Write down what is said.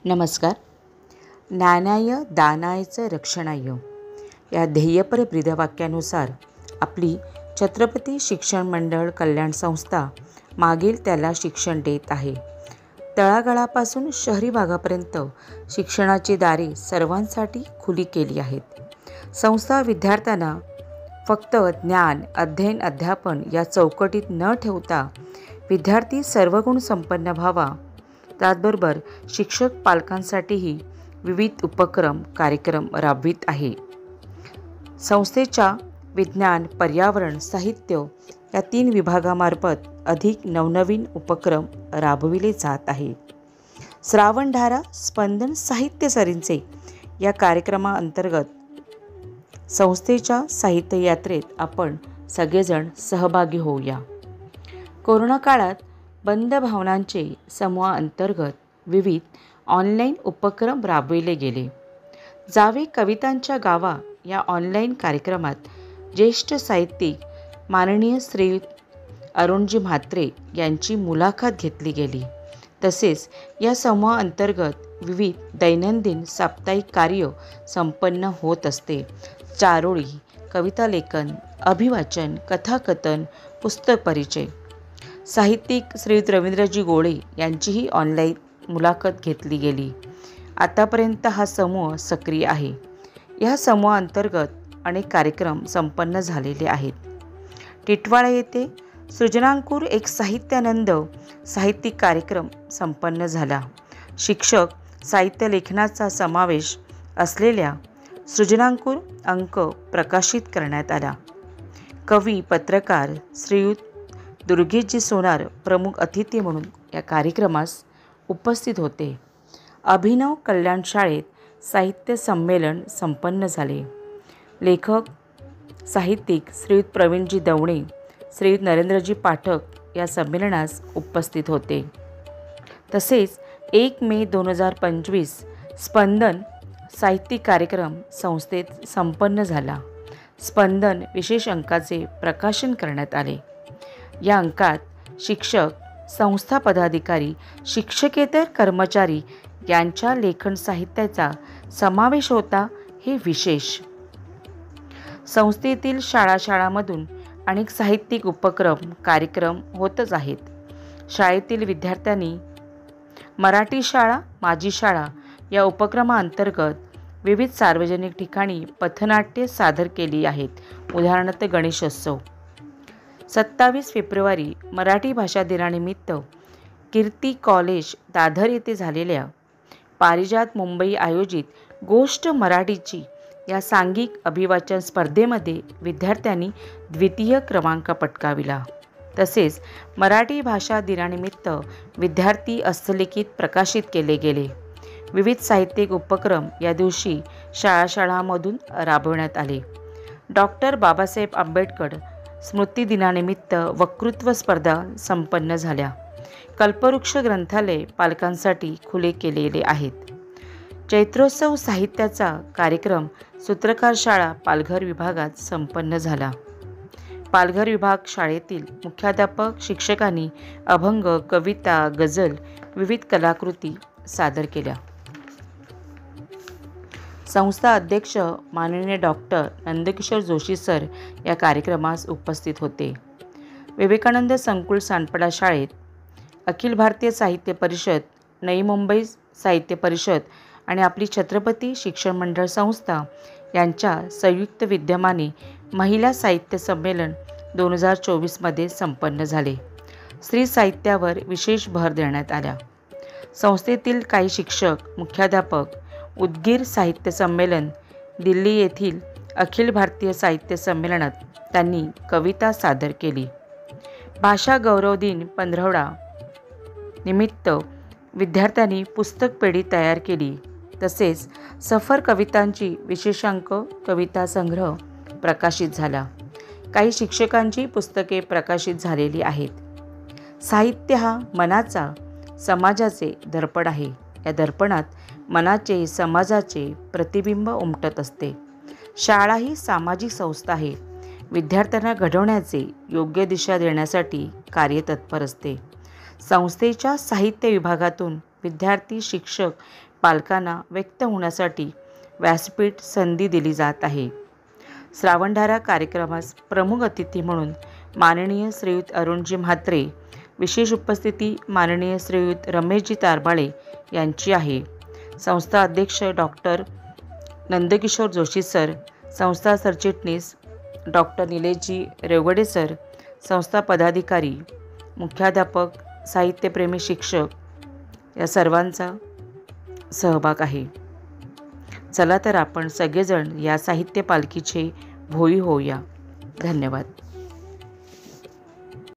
नमस्कार. ज्ञानाय दानायचं रक्षणाय या ध्येयपर ब्रीदवाक्यानुसार आपली छत्रपती शिक्षण मंडळ कल्याण संस्था मागील त्याला शिक्षण देत आहे. तळागाळापासून शहरी भागापर्यंत शिक्षणाची दारे सर्वांसाठी खुली केली आहेत. संस्था विद्यार्थ्यांना फक्त ज्ञान, अध्ययन, अध्यापन या चौकटीत न ठेवता विद्यार्थी सर्वगुण संपन्न व्हावा, त्याचबरोबर शिक्षक पालकांसाठीही विविध उपक्रम कार्यक्रम राबवित आहे. संस्थेच्या विज्ञान, पर्यावरण, साहित्य या 3 विभागामार्फत अधिक नवनवीन उपक्रम राबविले जात आहे. श्रावणधारा स्पंदन साहित्य सरींचे या कार्यक्रमाअंतर्गत संस्थेच्या साहित्य यात्रेत आपण सगळेजण सहभागी होऊया. कोरोना काळात बंद भावनांचे समूहाअंतर्गत विविध ऑनलाईन उपक्रम राबविले गेले. जावे कवितांच्या गावा या ऑनलाईन कार्यक्रमात ज्येष्ठ साहित्यिक माननीय श्री अरुणजी म्हात्रे यांची मुलाखत घेतली गेली. तसेच या समूहाअंतर्गत विविध दैनंदिन साप्ताहिक कार्य संपन्न होत असते. चारोळी, कविता लेखन, अभिवाचन, कथाकथन, पुस्तक परिचय. साहित्यिक श्री रवींद्रजी गोळे यांचीही ऑनलाईन मुलाखत घेतली गेली. आतापर्यंत हा समूह सक्रिय आहे. या समूहाअंतर्गत अनेक कार्यक्रम संपन्न झालेले आहेत. टिटवाळा येथे सृजनांकुर एक साहित्यानंद साहित्यिक कार्यक्रम संपन्न झाला. शिक्षक साहित्य लेखनाचा समावेश असलेल्या सृजनांकुर अंक प्रकाशित करण्यात आला. कवी, पत्रकार श्रीयुत दुर्गेशजी सोनार प्रमुख अतिथी म्हणून या कार्यक्रमास उपस्थित होते. अभिनव कल्याण शाळेत साहित्य संमेलन संपन्न झाले. लेखक साहित्यिक श्रीयुत प्रवीणजी दवणे, श्रीयुत नरेंद्रजी पाठक या संमेलनास उपस्थित होते. तसेच 1 मे 2025 स्पंदन साहित्यिक कार्यक्रम संस्थेत संपन्न झाला. स्पंदन विशेष अंकाचे प्रकाशन करण्यात आले. या अंकात शिक्षक, संस्था पदाधिकारी, शिक्षकेतर कर्मचारी यांच्या लेखन साहित्याचा समावेश होता. हे विशेष. संस्थेतील शाळांमधून अनेक साहित्यिक उपक्रम कार्यक्रम होतच आहेत. शाळेतील विद्यार्थ्यांनी मराठी शाळा माझी शाळा या उपक्रमाअंतर्गत विविध सार्वजनिक ठिकाणी पथनाट्ये सादर केली आहेत. उदाहरणार्थ गणेशोत्सव. 27 फेब्रुवारी मराठी भाषा दिनानिमित्त कीर्ती कॉलेज दादर येथे झालेल्या पारिजात मुंबई आयोजित गोष्ट मराठीची या सांघिक अभिवाचन स्पर्धेमध्ये विद्यार्थ्यांनी द्वितीय क्रमांक पटकाविला. तसेच मराठी भाषा दिनानिमित्त विद्यार्थी हस्तलिखित प्रकाशित केले गेले. विविध साहित्यिक उपक्रम या दिवशी शाळांमधून राबवण्यात आले. डॉक्टर बाबासाहेब आंबेडकर स्मृती दिनानिमित्त वक्तृत्व स्पर्धा संपन्न झाल्या. कल्पवृक्ष ग्रंथालय पालकांसाठी खुले केलेले आहेत. चैत्रोत्सव साहित्याचा कार्यक्रम सूत्रकार शाळा पालघर विभागात संपन्न झाला. पालघर विभाग शाळेतील मुख्याध्यापक शिक्षकांनी अभंग, कविता, गझल विविध कलाकृती सादर केल्या. संस्था अध्यक्ष माननीय डॉक्टर नंदकिशोर जोशी सर या कार्यक्रमास उपस्थित होते. विवेकानंद संकुल सानपाडा शाळेत अखिल भारतीय साहित्य परिषद, नई मुंबई साहित्य परिषद आणि आपली छत्रपती शिक्षण मंडळ संस्था यांच्या संयुक्त विद्यमाने महिला साहित्य संमेलन 2024 मध्ये संपन्न झाले. स्त्री साहित्यावर विशेष भर देण्यात आला. संस्थेतील काही शिक्षक, मुख्याध्यापक उदगीर साहित्य संमेलन, दिल्ली येथील अखिल भारतीय साहित्य संमेलनात त्यांनी कविता सादर केली. भाषा गौरव दिन 15 निमित्त विद्यार्थ्यांनी पुस्तक पेढी तयार केली. तसेच सफर कवितांची विशेषांक कविता संग्रह प्रकाशित झाला. काही शिक्षकांची पुस्तके प्रकाशित झालेली आहेत. साहित्य हा मनाचा, समाजाचे दर्पण आहे. या दर्पणात मनाचे, समाजाचे प्रतिबिंब उमटत असते. शाळा ही सामाजिक संस्था आहे. विद्यार्थ्यांना घडवण्याचे, योग्य दिशा देण्यासाठी कार्यतत्पर असते. संस्थेच्या साहित्य विभागातून विद्यार्थी, शिक्षक, पालकांना व्यक्त होण्यासाठी व्यासपीठ संधी दिली जात आहे. श्रावणधारा कार्यक्रमास प्रमुख अतिथी म्हणून माननीय श्रीयुत अरुणजी म्हात्रे, विशेष उपस्थिती माननीय श्रीयुत रमेशजी तारबाळे यांची आहे. संस्था अध्यक्ष डॉक्टर नंदकिशोर जोशी सर, संस्था सरचिटणीस डॉक्टर निलेशजी रेवगडे सर, संस्था पदाधिकारी, मुख्याध्यापक, साहित्यप्रेमी शिक्षक या सर्वांचा सहभाग आहे. चला तर आपण सगळेजण या साहित्य पालखीचे भोई होऊया. धन्यवाद.